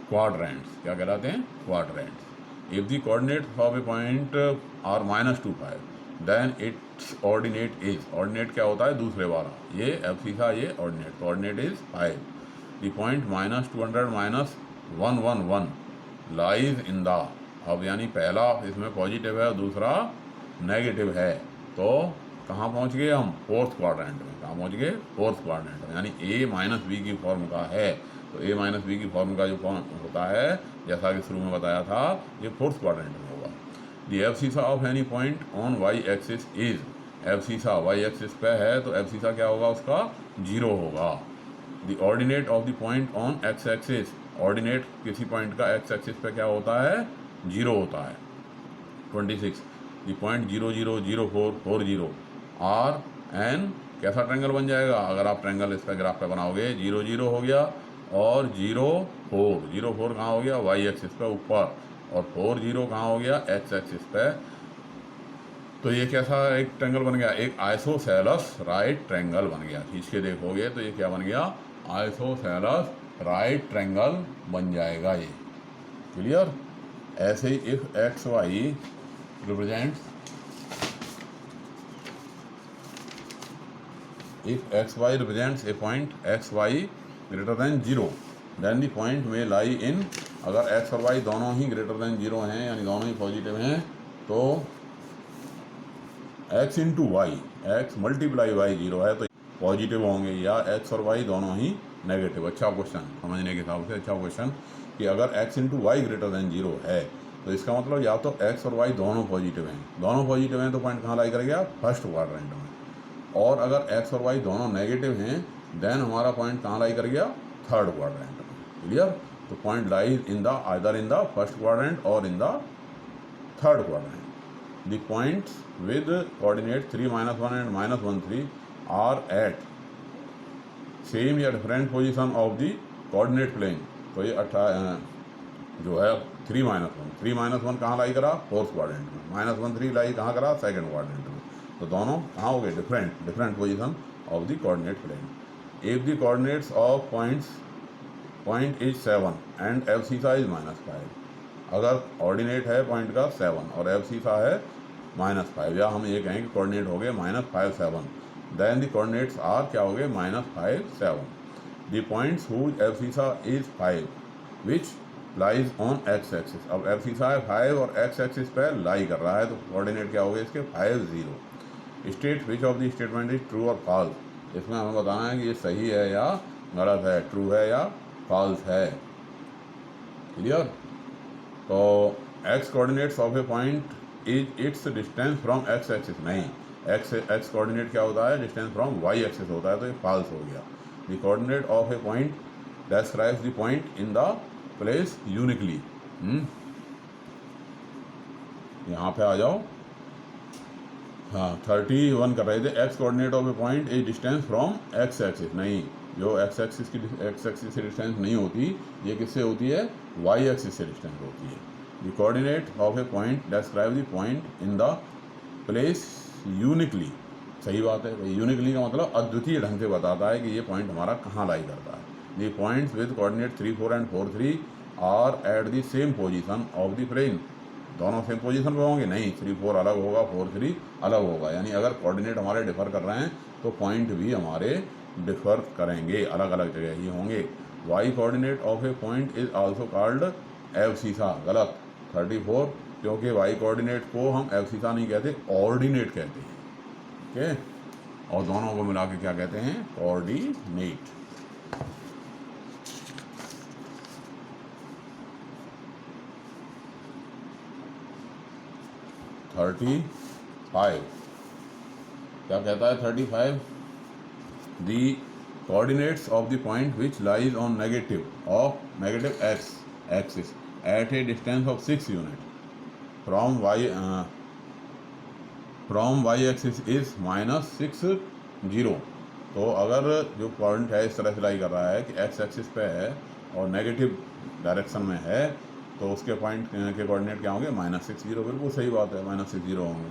क्वाड्रेंट्स। क्या कहलाते हैं, quadrants. If the coordinate of a point are -2, 5, then its ordinate is, ordinate क्या होता है, दूसरे वाला, ये एब्सिसा, ये ऑर्डिनेट, तो ordinate is 5। The point -200 -111 lies in the, अब यानी पहला इसमें पॉजिटिव है और दूसरा नेगेटिव है, तो कहाँ पहुँच गए हम, 4th क्वाड्रेंट में। कहाँ पहुँच गए, 4th क्वाड्रेंट में। यानी a - b की फॉर्म का है, तो a - b की फॉर्म का जो फॉर्म होता है, जैसा कि शुरू में बताया था, ये 4th क्वाड्रेंट में होगा। The abscissa of any point on y axis is, abscissa y axis पे है तो एब्सिसा क्या होगा उसका, 0 होगा। The ordinate of the point on x axis, ordinate किसी पॉइंट का x एक्सिस पे क्या होता है, 0 होता है। 26, द पॉइंट 0 0 0 4 4 0 आर एन, कैसा ट्रायंगल बन जाएगा, अगर आप ट्रायंगल इस पे ग्राफ पे बनाओगे, 0 0 हो गया और 0 4, 0 4 कहाँ हो गया, y एक्सिस पे ऊपर, और 4 0 कहाँ हो गया, x एक्सिस पे। तो ये कैसा एक ट्रायंगल बन गया, एक आइसोसेलेस राइट ट्रायंगल बन गया। खींच के देखोगे तो ये क्या बन गया, आइसोसेलेस राइट ट्रायंगल बन जाएगा ये। क्लियर। ऐसे ही if X Y represents, if xy represents a point xy greater than 0, then the point may lie in, अगर x और y दोनों ही greater than 0 हैं, यानी दोनों ही पॉजिटिव हैं, तो x into y, x multiply y 0 है तो पॉजिटिव होंगे, या x और y दोनों ही नेगेटिव। अच्छा क्वेश्चन, समझने के हिसाब से अच्छा क्वेश्चन, कि अगर x into y greater than 0 है तो इसका मतलब या तो x और y दोनों पॉजिटिव हैं, दोनों पॉजिटिव हैं तो पॉइंट कहाँ लाई करेगा, फर्स्ट क्वाड्रेंट में। और अगर x और y दोनों नेगेटिव हैं देन हमारा पॉइंट कहाँ लाई कर गया, थर्ड क्वाड्रेंट में। क्लियर। तो point lies in the either in the first quadrant और in the third quadrant. The points with coordinate 3 - 1 and -13 are at same या different position of the coordinate plane. तो ये जो है 3 - 1, 3 - 1 कहाँ लाई करा, 4th क्वाड्रेंट में, -13 लाई कहाँ करा, 2nd क्वाड्रेंट में। तो दोनों कहाँ हो गए, different position of the coordinate plane. If the coordinates of point is 7 and abscissa is -5, अगर ऑर्डिनेट है पॉइंट का 7 और एब्सिसा है -5, या हम ये कहें कि कोऑर्डिनेट हो गए -5 7, देन द कोऑर्डिनेट्स आर क्या हो गए, -5 7। The points whose abscissa is 5 which lies on x axis, अब एब्सिसा है 5 और x एक्सिस पे लाई कर रहा है, तो कोऑर्डिनेट क्या हो गए इसके, 5 0। State which of the statement is true और फॉल्स, इसमें हमें बताना है कि ये सही है या गलत है, ट्रू है या फॉल्स है। क्लियर। तो x coordinates of a point is it's distance from x axis, नहीं, x कोऑर्डिनेट क्या होता है, डिस्टेंस फ्रॉम y एक्सिस होता है, तो ये फॉल्स हो गया। The coordinate of a point describes the point in the place uniquely. यहाँ पे आ जाओ, हाँ 31 कर रहे थे, x coordinate of a point is distance from x axis, नहीं, जो एक्स एक्सिस से डिस्टेंस नहीं होती, ये किससे होती है, वाई एक्सिस से डिस्टेंस होती है। The coordinate of a point describe the point in the place uniquely, सही बात है भाई, यूनिकली का मतलब अद्वितीय ढंग से बताता है कि ये पॉइंट हमारा कहाँ लाई करता है। The points with coordinate 3 4 and 4 3 are at the same position of the plane, दोनों सेम पोजीशन पे होंगे, नहीं, 3 4 अलग होगा, 4 3 अलग होगा, यानी अगर कोऑर्डिनेट हमारे डिफर कर रहे हैं तो पॉइंट भी हमारे डिफर करेंगे, अलग अलग जगह ही होंगे। Y coordinate of a point is also called abscissa, गलत। 34 क्योंकि वाई कोऑर्डिनेट को हम एब्सिसा नहीं कहते, ऑर्डिनेट कहते हैं, ओके। और दोनों को मिला के क्या कहते हैं, कोऑर्डिनेट। थर्टी फाइव क्या कहता है 35, दी coordinates of the point which lies on negative x axis at a distance of 6 unit from y axis is -6 0। तो अगर जो पॉइंट है इस तरह से लाई कर रहा है कि x एक्सिस पे है और नेगेटिव डायरेक्शन में है, तो उसके पॉइंट के कोऑर्डिनेट क्या होंगे, -6 0। बिल्कुल सही बात है, -6 0 होंगे।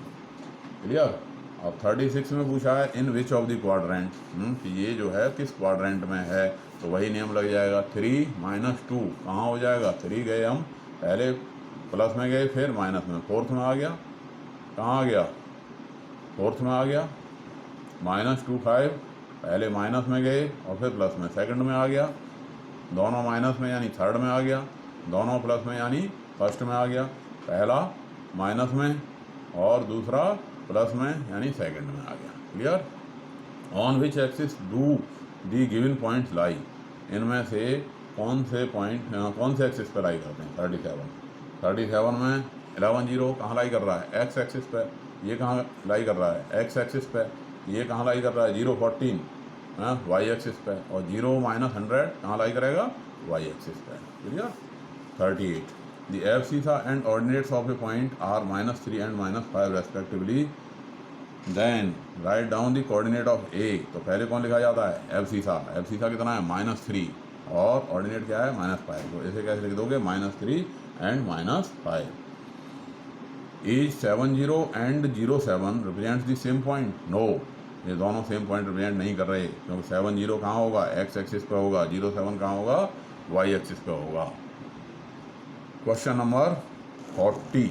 क्लियर। अब 36 में पूछा है इन विच ऑफ द क्वाड्रेंट, कि ये जो है किस क्वाड्रेंट में है, तो वही नियम लग जाएगा। 3 - 2 कहाँ हो जाएगा, 3 गए हम, पहले प्लस में गए फिर माइनस में, फोर्थ में आ गया, कहाँ आ गया, फोर्थ में आ गया। -2 5, पहले माइनस में गए और फिर प्लस में, सेकंड में आ गया, दोनों माइनस में यानी थर्ड में आ गया, दोनों प्लस में यानी फर्स्ट में आ गया। पहला माइनस में और दूसरा प्लस में यानी सेकंड में आ गया। Clear. On which axis do the given points लाई, इनमें से कौन से एक्सिस पर लाई करते हैं। 37 में 11 0 कहाँ लाई कर रहा है, एक्स एक्सिस पे। ये कहाँ लाई कर रहा है, एक्स एक्सिस पे। ये कहाँ लाई कर रहा है, 0 14 वाई एक्सिस पे। और 0 - 100 कहाँ लाई करेगा, वाई एक्सिस पे। Clear. 38 the abscissa and ordinates of a point are -3 and -5 respectively, then write down the coordinate of a। तो पहले कौन लिखा जाता है, एब्सिसा। एब्सिसा कितना है, -3 और ऑर्डिनेट क्या है, -5। तो ऐसे कैसे लिख दोगे, -3 and -5। Is 70 and 07 represents the same point, no, ये दोनों सेम पॉइंट रिप्रेजेंट नहीं कर रहे, क्योंकि 70 कहाँ होगा, एक्स एक्सिस पे होगा, 07 कहाँ होगा, वाई एक्सिस पे होगा। Question number 40,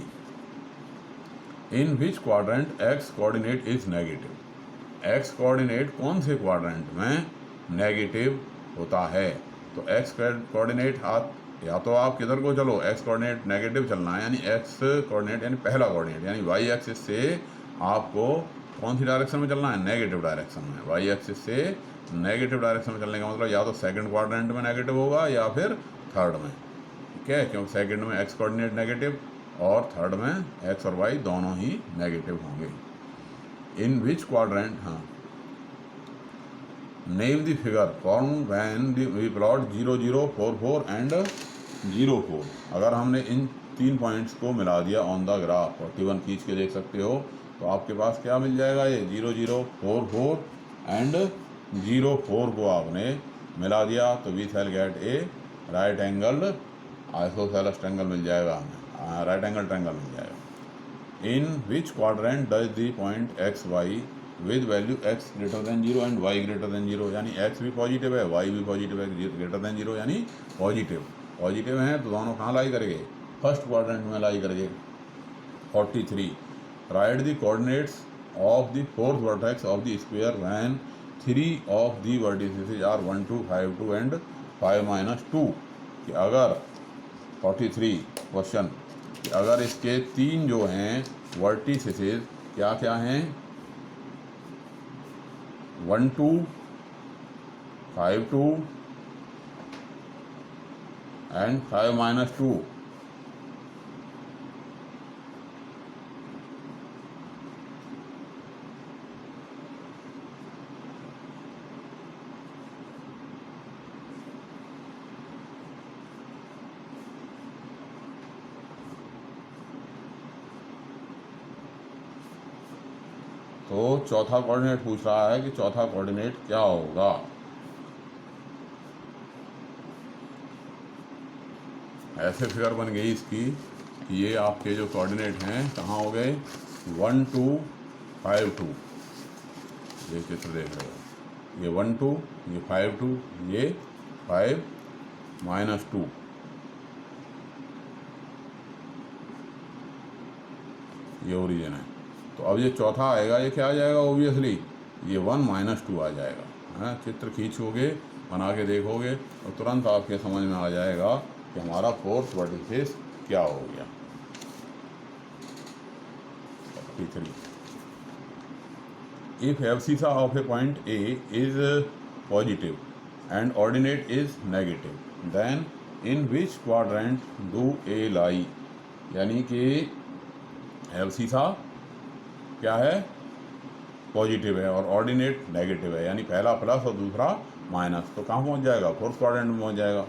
in which quadrant x coordinate is negative. X coordinate कौन से क्वाड्रेंट में नेगेटिव होता है। तो एक्स कोऑर्डिनेट हाथ, या तो आप किधर को चलो, एक्स कोऑर्डिनेट नेगेटिव चलना है, यानी एक्स कोऑर्डिनेट यानी पहला कोऑर्डिनेट, यानी वाई एक्सिस से आपको कौन सी डायरेक्शन में चलना है, नेगेटिव डायरेक्शन में। वाई एक्सिस से नेगेटिव डायरेक्शन में चलने का मतलब या तो सेकंड क्वाड्रेंट में नेगेटिव होगा या फिर थर्ड में, ठीक है, क्योंकि सेकंड में एक्स कोऑर्डिनेट नेगेटिव और थर्ड में एक्स और वाई दोनों ही नेगेटिव होंगे। इन विच क्वाड्रेंट, हाँ, name the figure form when we plot 0 0 4 4 and 0 4। अगर हमने इन 3 पॉइंट्स को मिला दिया ऑन द ग्राफ, 41 खींच के देख सकते हो, तो आपके पास क्या मिल जाएगा, ये 0 0 4 4 एंड 0 4 को आपने मिला दिया, तो we shall get a right angle isosceles triangle मिल जाएगा हमें, राइट एंगल ट्रायंगल मिल जाएगा। In which quadrant does the point x Y with value X greater than 0 and Y greater than 0, यानी एक्स भी पॉजिटिव है, वाई भी positive है, ग्रेटर देन 0 यानी पॉजिटिव हैं, तो दोनों कहाँ लाई करेंगे, फर्स्ट क्वाड्रेंट में लाई करेंगे। 43 write the coordinates of the fourth vertex of the square when 3 of the vertices are 1 2 5 2 and 5 - 2। कि अगर 43 क्वेश्चन, कि अगर इसके 3 जो हैं वर्टिसेस क्या क्या हैं, 1 2 5 2 एंड 5 - 2, तो चौथा कोऑर्डिनेट पूछ रहा है कि चौथा कोऑर्डिनेट क्या होगा। ऐसे फिगर बन गई इसकी कि ये आपके जो कोऑर्डिनेट हैं कहाँ हो गए, 1 2 5 2, ये चित्र देख रहे हो, ये 1 2, ये 5 2, ये 5 - 2, ये ओरिजिन है। तो अब ये चौथा आएगा, ये क्या आ जाएगा, ओबियसली ये 1 - 2 आ जाएगा। हाँ, चित्र खींचोगे, बना के देखोगे और तुरंत आपके समझ में आ जाएगा कि हमारा फोर्थ वर्टिसिस क्या हो गया। 43 if abscissa of a point A is positive and ordinate is negative then in which quadrant do A lie. यानी कि एब्सिसा क्या है, पॉजिटिव है और ऑर्डिनेट नेगेटिव है, यानी पहला प्लस और दूसरा माइनस, तो कहाँ पहुँच जाएगा, फोर्थ क्वाड्रेंट में पहुँच जाएगा।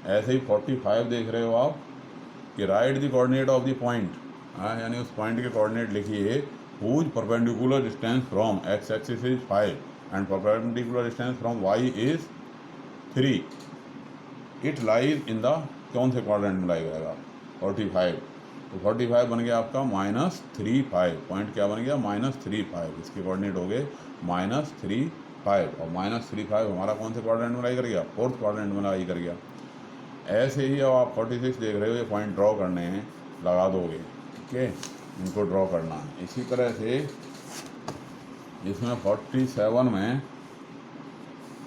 ऐसे ही 45 देख रहे हो आप कि right the coordinate of the point, यानी उस पॉइंट के कोऑर्डिनेट लिखिए whose perpendicular distance from x axis is 5 and perpendicular distance from y is 3, it lies in the कौन से क्वाड्रेंट में लाई करेगा, 45, तो 45 बन गया आपका -35, पॉइंट क्या बन गया -35, इसके कोऑर्डिनेट हो गए -35 और -35 हमारा कौन से क्वाड्रेंट में लाई कर गया, फोर्थ क्वाड्रेंट में लाई कर गया। ऐसे ही अब आप 46 देख रहे हो, ये पॉइंट ड्रॉ करने हैं, लगा दोगे, ठीक है, इनको ड्रॉ करना है। इसी तरह से इसमें 47 में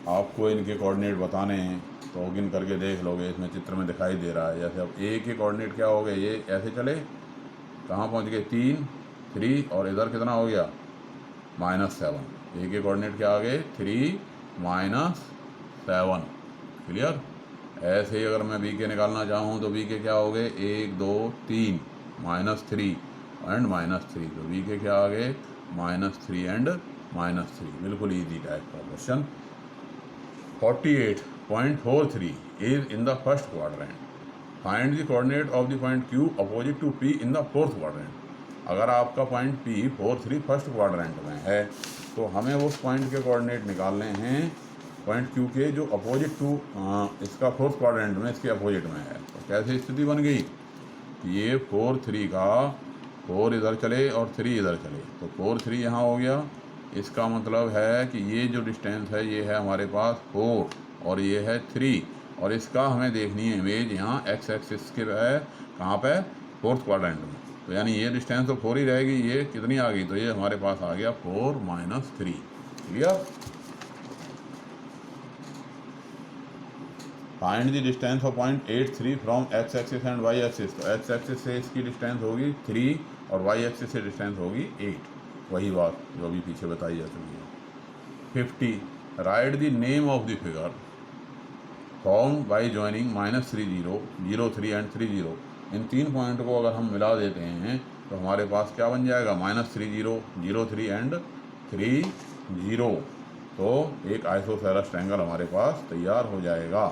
आपको इनके कोऑर्डिनेट बताने हैं, तो गिन करके देख लोगे, इसमें चित्र में दिखाई दे रहा है। जैसे अब ए के कोऑर्डिनेट क्या हो गए, ये ऐसे चले, कहाँ पहुँच गए 3, 3 और इधर कितना हो गया -7। ए के कोऑर्डिनेट क्या आ गए 3 -7, क्लियर। ऐसे ही अगर मैं बी के निकालना चाहूँ तो बी के क्या हो गए 1 2 3 -3 एंड -3, तो बी के क्या आ गए -3 एंड -3, बिल्कुल इजी टाइप का question. 48.43 is in the first quadrant, find the coordinate of the point Q opposite to P in the fourth quadrant. अगर आपका पॉइंट P 4 3 फर्स्ट क्वाड्रेंट में है तो हमें उस पॉइंट के कोऑर्डिनेट निकालने हैं पॉइंट Q के जो अपोजिट टू इसका फोर्थ क्वाड्रेंट में, इसके अपोजिट में है। तो कैसी स्थिति बन गई, ये 4 3 का 4 इधर चले और 3 इधर चले, तो 4 3 यहाँ हो गया। इसका मतलब है कि ये जो डिस्टेंस है ये है हमारे पास 4 और ये है 3, और इसका हमें देखनी है इमेज यहाँ एक्स एक्सिस के है, कहाँ पे, फोर्थ क्वाड्रेंट में। तो यानी ये डिस्टेंस तो 4 ही रहेगी, ये कितनी आ गई, तो ये हमारे पास आ गया 4 -3, clear. Find the distance of point 8 3 from x axis and Y axis. तो एक्स एक्सिस से इसकी डिस्टेंस होगी 3 और वाई एक्सिस से डिस्टेंस होगी 8, वही बात जो अभी पीछे बताई जा चुकी है। 50 right the name of the figure form by joining -3 0 0 3 and 3 0। इन तीन पॉइंट को अगर हम मिला देते हैं तो हमारे पास क्या बन जाएगा -3 0 0 3 एंड 3 0, तो एक आइसोसेलेस ट्रायंगल हमारे पास तैयार हो जाएगा।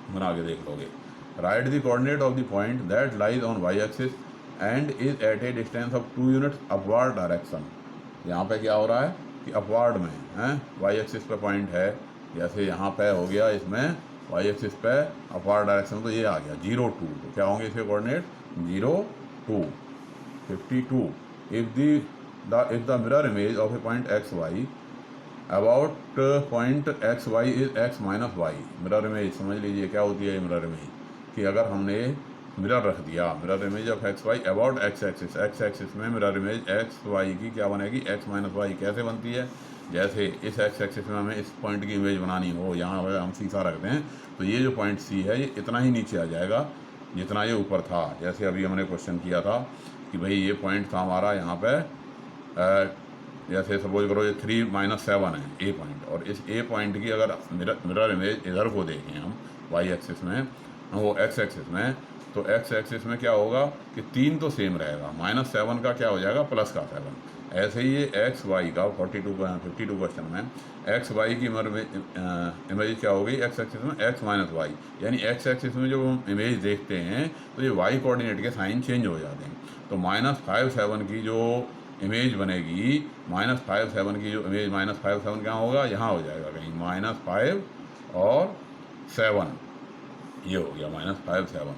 बना के देख लोगे। Write the coordinate of the point that lies on Y axis and is at a distance of 2 units upward direction. यहाँ पे क्या हो रहा है कि अपवार्ड में है, वाई एक्सिस पे पॉइंट है, जैसे यहाँ पे हो गया इसमें वाई एक्सिस पे अपवार्ड डायरेक्शन, तो ये आ गया 0 2, तो क्या होंगे इसके coordinate 0 2। 52 if the mirror image of a point x y about point x y is x -y। Mirror image समझ लीजिए क्या होती है मिरर इमेज, कि अगर हमने मिरर रख दिया, mirror image of x y about x axis में मिरर इमेज एक्स वाई की क्या बनेगी x -y। कैसे बनती है, जैसे इस एक्स एक्सिस में हमें इस पॉइंट की इमेज बनानी हो, यहाँ अगर हम सीसा रखते हैं तो ये जो पॉइंट C है ये इतना ही नीचे आ जाएगा जितना ये ऊपर था। जैसे अभी हमने क्वेश्चन किया था कि भाई ये पॉइंट था हमारा यहाँ पे, जैसे सपोज करो ये 3 -7 है ए पॉइंट, और इस ए पॉइंट की अगर मिरर इमेज इधर को देखें हम वाई एक्सिस में, वो एक्स एक्सिस में, तो एक्स एक्सिस में क्या होगा कि 3 तो सेम रहेगा, -7 का क्या हो जाएगा प्लस का 7। ऐसे ही ये एक्स वाई का 52 क्वेश्चन में एक्स वाई की इमेज क्या हो गई एक्स एक्सिस में x -y, यानी एक्स एक्सिस में जो हम इमेज देखते हैं तो ये वाई कोऑर्डिनेट के साइन चेंज हो जाते हैं। तो -5 7 की जो इमेज बनेगी, -5 7 की जो इमेज -5 7 कहाँ होगा, यहाँ हो जाएगा कहीं -5 और 7, ये हो गया -5 7।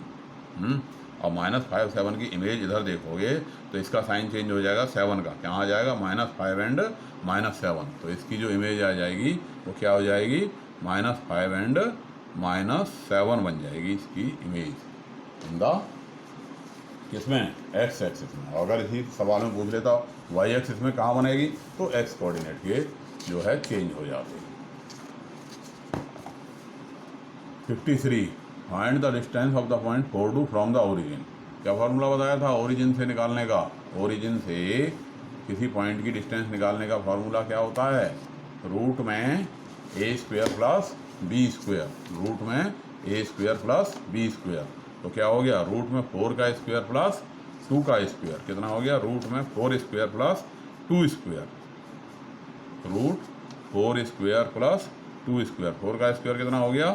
और -5 7 की इमेज इधर देखोगे तो इसका साइन चेंज हो जाएगा 7 का, क्या आ जाएगा -5 एंड -7। तो इसकी जो इमेज आ जाएगी वो क्या हो जाएगी -5 एंड -7 बन जाएगी इसकी इमेज इन द किसमें एक्स एक्सिस में। अगर इसी सवाल में पूछ लेता वाई एक्सिस में कहाँ बनेगी, तो एक्स कोऑर्डिनेट के जो है चेंज हो जाते हैं। 53 find the distance of the point 4 from the origin. क्या फार्मूला बताया था ओरिजिन से निकालने का? ओरिजिन से किसी पॉइंट की डिस्टेंस निकालने का फार्मूला क्या होता है? रूट में A square plus B square, root में A square plus B square. तो क्या हो गया? रूट में 4 का स्क्वायर प्लस 2 का स्क्वायर कितना हो गया? रूट में 4 square plus 2 square, root 4 square plus 2 square. 4 का स्क्वायर कितना हो गया?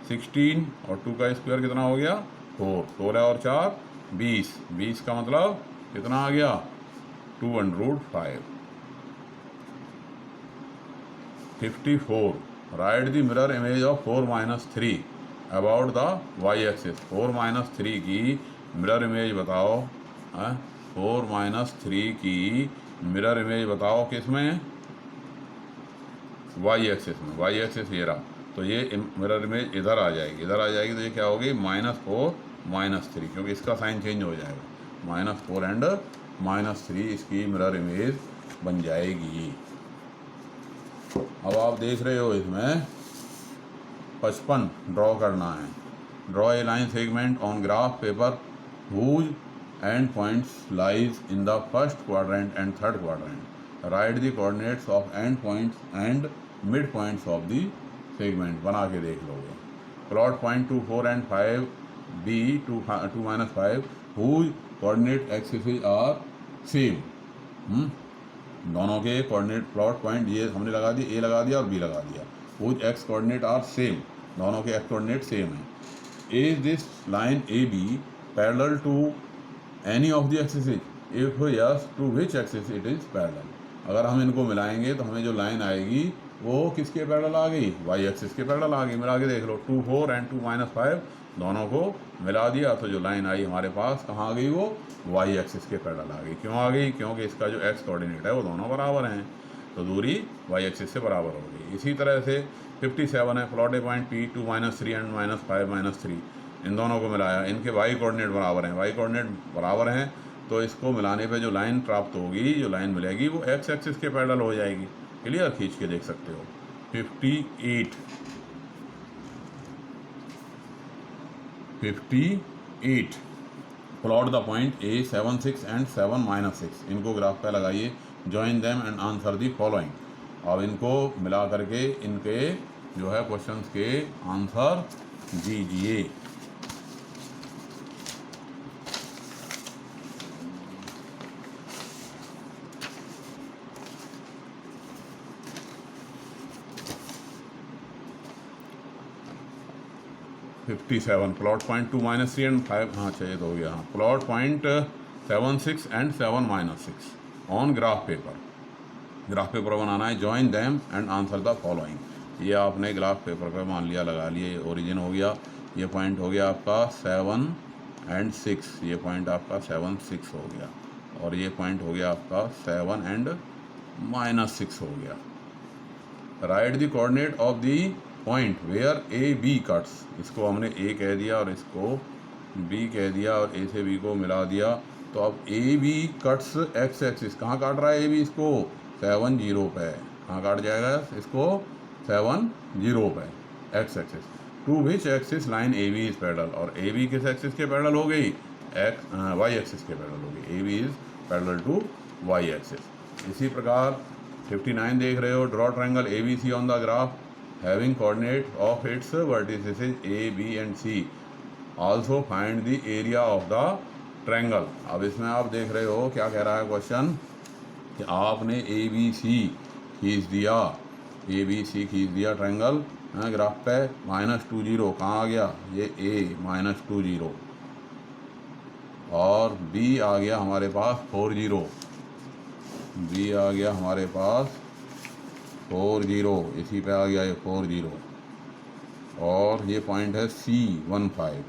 16 और 2 का स्क्वायर कितना हो गया? 4। 16 और 4 20। 20 का मतलब कितना आ गया? 2√5। 54 write the mirror image of 4-3 about the y axis. 4-3 की मिरर इमेज बताओ। 4-3 की मिरर इमेज बताओ किसमें? वाई एक्सिस में। वाई एक्सिस ये रहा, तो ये मिरर इमेज इधर आ जाएगी, इधर आ जाएगी, तो ये क्या होगी? -4 -3, क्योंकि इसका साइन चेंज हो जाएगा। -4 एंड -3 इसकी मिरर इमेज बन जाएगी। अब आप देख रहे हो इसमें 55 ड्रॉ करना है। Draw a line segment on graph paper whose end points lies in the first quadrant and third quadrant। write the coordinates of end points and mid points of the segment। बना के देख लोगे। plot point 2, 4 and 5 b 2 -5 whose coordinate axes are same। दोनों के coordinate plot point ये हमने लगा दिए, ए लगा दिया और बी लगा दिया। whose x coordinate are same, दोनों के x कोऑर्डिनेट सेम है। is this line AB parallel to any of the axes? if yes, to which axis it is parallel। अगर हम इनको मिलाएंगे तो हमें जो लाइन आएगी वो किसके पैरेलल आ गई? वाई एक्सिस के पैरेलल आ गई। मिला के देख लो, 2, 4 एंड 2 -5 दोनों को मिला दिया तो जो लाइन आई हमारे पास कहाँ आ गई? वो वाई एक्सिस के पैरेलल आ गई। क्यों आ गई? क्योंकि इसका जो एक्स कोऑर्डिनेट है वो दोनों बराबर हैं, तो दूरी वाई एक्सिस से बराबर हो गई। इसी तरह से 57 है, plot A point P 2 -3 and -5 -3, इन दोनों को मिलाया, इनके वाई कोऑर्डिनेट बराबर हैं। वाई कोऑर्डिनेट बराबर हैं तो इसको मिलाने पे जो लाइन प्राप्त होगी, जो लाइन मिलेगी वो एक्स एक्सिस के पैरेलल हो जाएगी। क्लियर? खींच के देख सकते हो। 58 plot the point A 7, 6 and 7 -6। इनको ग्राफ पे लगाइए। Join them and answer the following. अब इनको मिला करके इनके जो है क्वेश्चंस के आंसर दीजिए। प्लॉट पॉइंट 2 -3 एंड 5, हाँ चाहिए तो हो गया। हाँ, plot point 7, 6 and 7 -6 on graph paper. Graph paper बनाना है। Join them and answer the following. ये आपने ग्राफ पेपर पे मान लिया, लगा लिए। ये ओरिजिन हो गया, ये पॉइंट हो गया आपका 7 एंड 6, ये पॉइंट आपका 7, 6 हो गया, और ये पॉइंट हो गया आपका 7 एंड -6 हो गया। Write the coordinate of the point where A B cuts. इसको हमने ए कह दिया और इसको बी कह दिया और ए से बी को मिला दिया। तो अब A B cuts x axis, कहाँ काट रहा है ए बी? इसको 7, 0 पे। कहाँ काट जाएगा इसको? 7, 0 पे, x axis. To which axis line A B is parallel, और ए बी किस एक्सिस के पैरेलल हो गई? वाई एक्सिस के पैरेलल हो गई। A B is parallel to y axis. इसी प्रकार 59 देख रहे हो। Draw triangle A B C on the graph having coordinate of its vertices A, B and C। also find the area of the triangle। अब इसमें आप देख रहे हो क्या कह रहा है क्वेश्चन, कि आपने ए बी सी खींच दिया, ए बी सी खींच दिया ट्रायंगल ग्राफ पे। -2, 0 कहाँ आ गया? ये A -2, 0, और B आ गया हमारे पास 4, 0। B आ गया हमारे पास 4, 0, इसी पे आ गया ये 4, 0, और ये पॉइंट है C 1, 5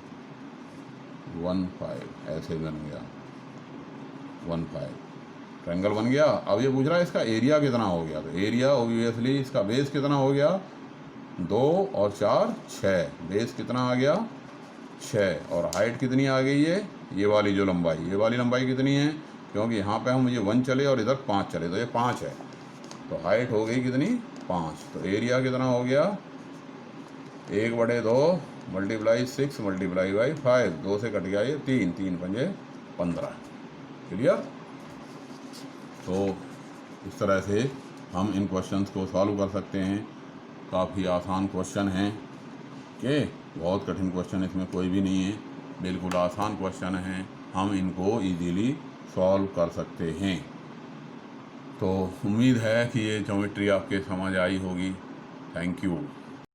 ऐसे बन गया 1, 5 ट्रायंगल बन गया। अब ये पूछ रहा है इसका एरिया कितना हो गया, तो एरिया ऑब्वियसली इसका बेस कितना हो गया? 2 और 4 6, बेस कितना आ गया? 6, और हाइट कितनी आ गई है? ये वाली जो लंबाई, ये वाली लंबाई कितनी है? क्योंकि यहाँ पे हम ये 1 चले और इधर 5 चले, तो ये 5 है, तो हाइट हो गई कितनी? 5। तो एरिया कितना हो गया? 1/2 मल्टीप्लाई 6 मल्टीप्लाई बाई 5, 2 से कट गया ये 3, 3 पंजे 15। क्लियर। तो इस तरह से हम इन क्वेश्चंस को सॉल्व कर सकते हैं। काफ़ी आसान क्वेश्चन हैं कि बहुत कठिन क्वेश्चन इसमें कोई भी नहीं है, बिल्कुल आसान क्वेश्चन हैं, हम इनको इजीली सॉल्व कर सकते हैं। तो उम्मीद है कि ये ज्योमेट्री आपके समझ आई होगी। Thank you.